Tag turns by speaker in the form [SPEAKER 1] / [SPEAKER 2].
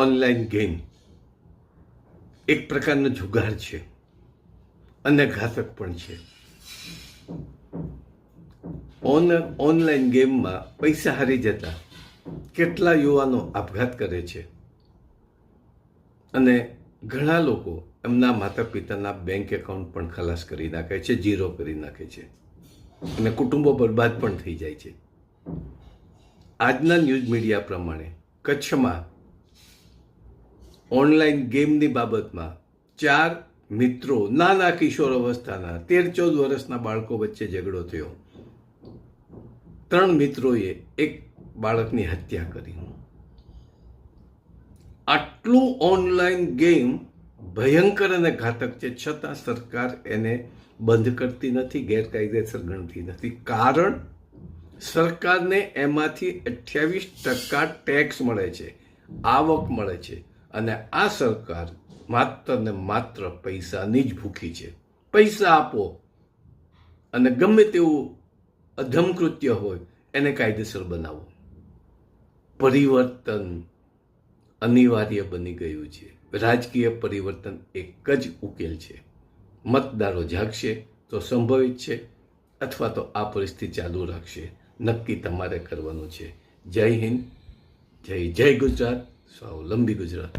[SPEAKER 1] Online game એક પ્રકારનો જુગાર છે અને ઘાતક પણ છે. ઓનલાઈન ગેમમાં પૈસા હારી જતા કેટલા યુવાનો આપઘાત કરે છે અને ઘણા લોકો એમના માતા પિતાના બેંક એકાઉન્ટ પણ ખલાસ કરી નાખે છે, ઝીરો કરી નાખે છે અને કુટુંબો બરબાદ પણ થઈ જાય છે. આજના ન્યૂઝ મીડિયા પ્રમાણે કચ્છમાં ઓનલાઈન ગેમની બાબતમાં 4 મિત્રો, નાના કિશોર અવસ્થાના 13-14 વર્ષના બાળકો વચ્ચે ઝઘડો થયો. 3 મિત્રોએ એક બાળકની હત્યા કરી. આટલું ઓનલાઈન ગેમ ભયંકર અને ઘાતક છે, છતાં સરકાર એને બંધ કરતી નથી, ગેરકાયદેસર ગણતી નથી. કારણ સરકારને એમાંથી 28% ટેક્સ મળે છે, આવક મળે છે અને આ સરકાર માત્ર ને માત્ર પૈસાની જ ભૂખી છે. પૈસા આપો અને ગમે તેવું અધમ કૃત્ય હોય એને કાયદેસર બનાવો. પરિવર્તન અનિવાર્ય બની ગયું છે. રાજકીય પરિવર્તન એક જ ઉકેલ છે. મતદારો જાગશે તો સંભવિત છે, અથવા તો આ પરિસ્થિતિ ચાલુ રાખશે. નક્કી તમારે કરવાનું છે. જય હિન્દ, જય ગુજરાત, સ્વાવલંબી ગુજરાત.